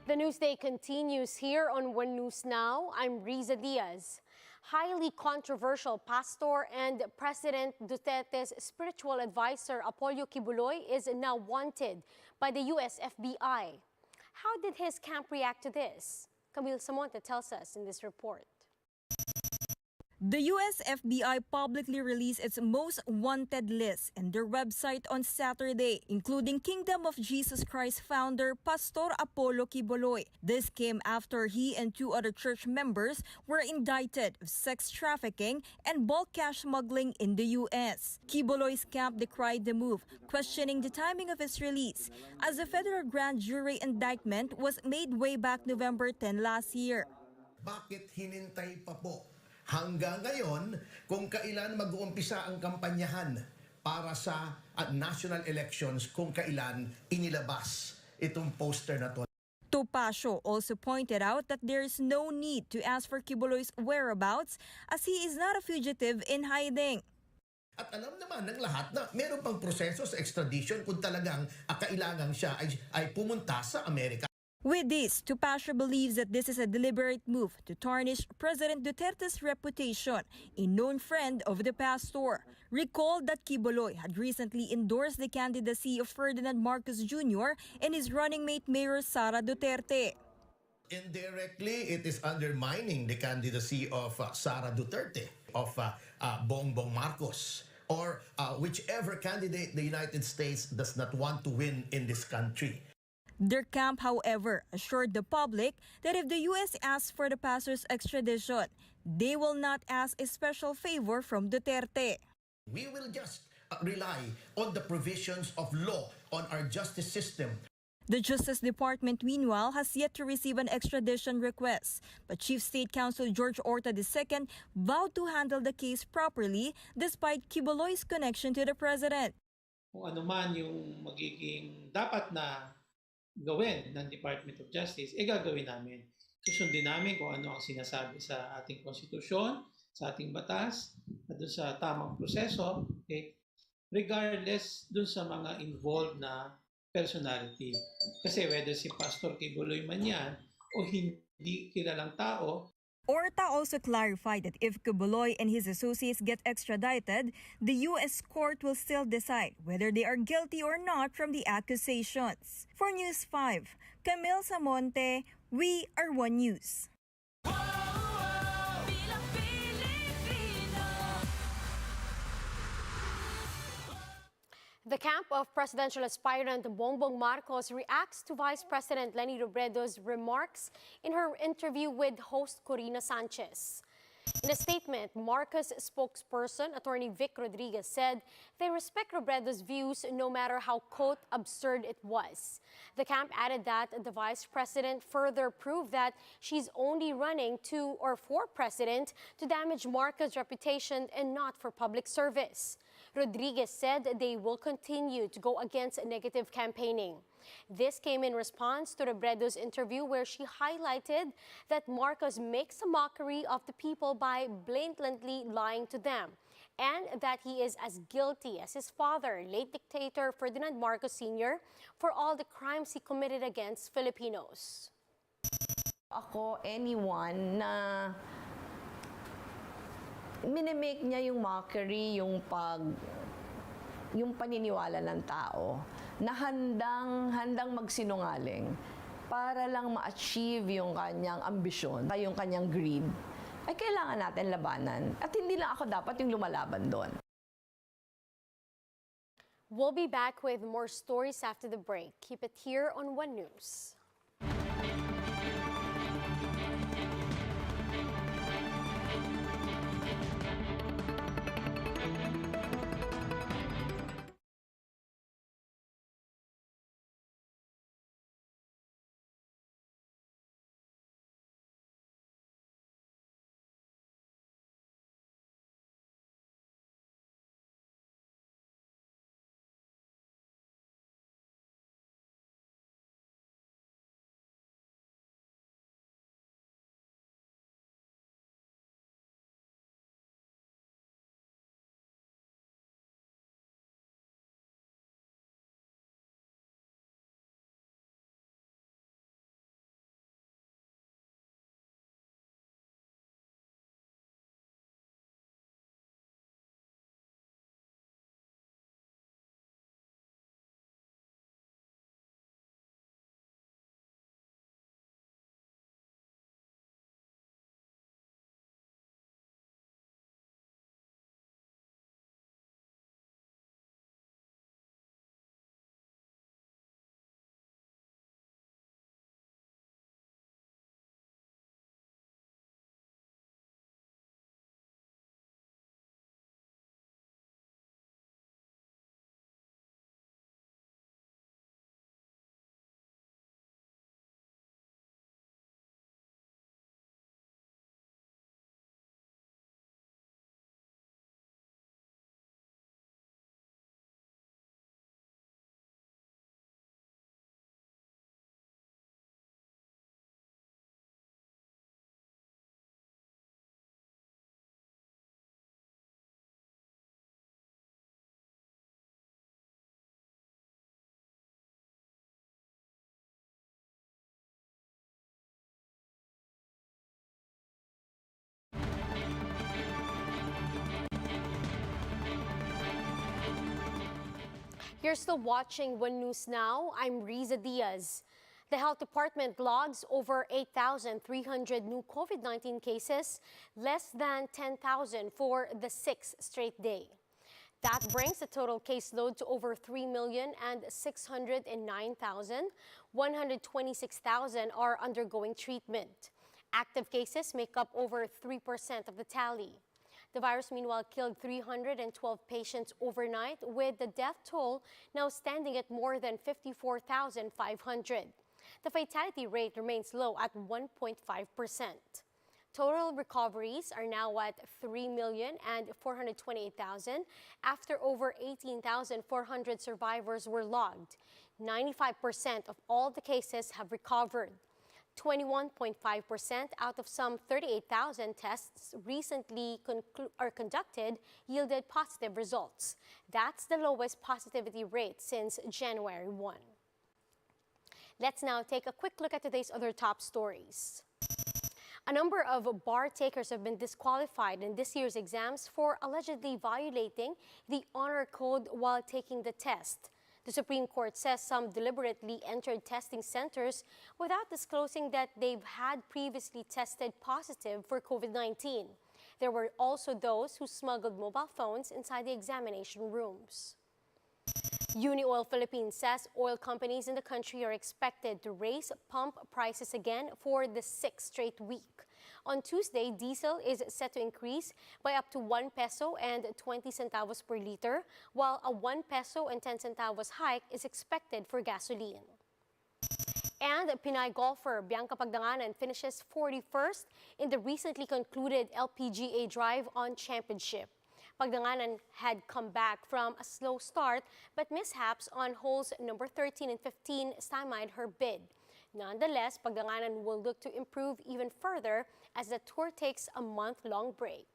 The Newsday continues here on One News Now. I'm Riza Diaz. Highly controversial pastor and President Duterte's spiritual advisor Apollo Quiboloy is now wanted by the US FBI. How did his camp react to this? Camille Samonte tells us in this report. The US FBI publicly released its most wanted list in their website on Saturday, including Kingdom of Jesus Christ founder Pastor Apollo Quiboloy. This came after he and two other church members were indicted of sex trafficking and bulk cash smuggling in the US. Quiboloy's camp decried the move, questioning the timing of his release, as a federal grand jury indictment was made way back November 10 last year. Bakit hinintay pa po hanggang ngayon kung kailan mag-uumpisa ang kampanyahan para sa national elections, kung kailan inilabas itong poster na to? Topacio also pointed out that there is no need to ask for Quiboloy's whereabouts as he is not a fugitive in hiding. At alam naman ng lahat na meron pang proseso sa extradition kung talagang kailangan siya ay pumunta sa Amerika. With this, Topacio believes that this is a deliberate move to tarnish President Duterte's reputation, a known friend of the pastor. Recall that Quiboloy had recently endorsed the candidacy of Ferdinand Marcos Jr. and his running mate Mayor Sara Duterte. Indirectly, it is undermining the candidacy of Sara Duterte, of Bongbong Marcos, or whichever candidate the United States does not want to win in this country. Their camp, however, assured the public that if the U.S. asks for the pastor's extradition, they will not ask a special favor from Duterte. We will just rely on the provisions of law, on our justice system. The Justice Department, meanwhile, has yet to receive an extradition request. But Chief State Counsel George Orta II vowed to handle the case properly despite Quiboloy's connection to the president. Kung ano man yung magiging dapat na gawin ng Department of Justice, gagawin namin. Susundin namin kung ano ang sinasabi sa ating konstitusyon, sa ating batas, at dun sa tamang proseso, regardless dun sa mga involved na personality. Kasi whether si Pastor Quiboloy man yan o hindi kilalang tao, Orta also clarified that if Quiboloy and his associates get extradited, the U.S. court will still decide whether they are guilty or not from the accusations. For News 5, Camille Samonte, we are One News. The camp of presidential aspirant Bongbong Marcos reacts to Vice President Leni Robredo's remarks in her interview with host Corina Sanchez. In a statement, Marcos' spokesperson, Attorney Vic Rodriguez, said they respect Robredo's views no matter how, quote, absurd it was. The camp added that the vice president further proved that she's only running to or for president to damage Marcos' reputation and not for public service. Rodriguez said they will continue to go against negative campaigning. This came in response to Robredo's interview where she highlighted that Marcos makes a mockery of the people by blatantly lying to them, and that he is as guilty as his father, late dictator Ferdinand Marcos Sr., for all the crimes he committed against Filipinos. Ako, anyone na minimake niya yung mockery, yung paniniwala ng tao na handang magsinungaling para lang ma-achieve yung kanyang ambisyon, yung kanyang greed, ay kailangan natin labanan. At hindi lang ako dapat yung lumalaban doon. We'll be back with more stories after the break. Keep it here on One News. You're still watching One News Now. I'm Riza Diaz. The Health Department logs over 8,300 new COVID-19 cases, less than 10,000 for the sixth straight day. That brings the total caseload to over 3,609,000. 126,000 are undergoing treatment. Active cases make up over 3% of the tally. The virus, meanwhile, killed 312 patients overnight, with the death toll now standing at more than 54,500. The fatality rate remains low at 1.5%. Total recoveries are now at 3,428,000 after over 18,400 survivors were logged. 95% of all the cases have recovered. 21.5% out of some 38,000 tests recently conducted yielded positive results. That's the lowest positivity rate since January 1. Let's now take a quick look at today's other top stories. A number of bar takers have been disqualified in this year's exams for allegedly violating the honor code while taking the test. The Supreme Court says some deliberately entered testing centers without disclosing that they've had previously tested positive for COVID-19. There were also those who smuggled mobile phones inside the examination rooms. Unioil Philippines says oil companies in the country are expected to raise pump prices again for the sixth straight week. On Tuesday, diesel is set to increase by up to 1 peso and 20 centavos per liter, while a 1 peso and 10 centavos hike is expected for gasoline. And Pinay golfer Bianca Pagdanganan finishes 41st in the recently concluded LPGA Drive on Championship. Pagdanganan had come back from a slow start, but mishaps on holes number 13 and 15 stymied her bid. Nonetheless, Pagdanganan will look to improve even further as the tour takes a month-long break.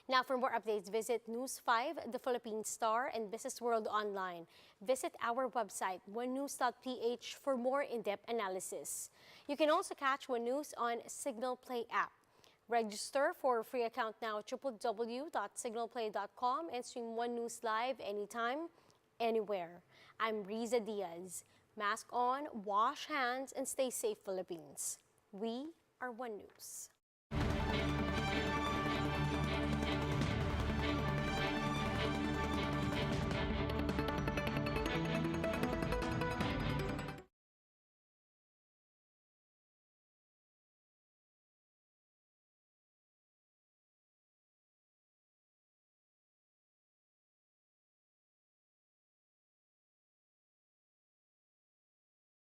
Now, for more updates, visit News 5, The Philippine Star, and Business World Online. Visit our website, onenews.ph, for more in-depth analysis. You can also catch One News on Signal Play app. Register for a free account now at www.signalplay.com and stream One News live anytime, anywhere. I'm Riza Diaz. Mask on, wash hands, and stay safe, Philippines. We are One News.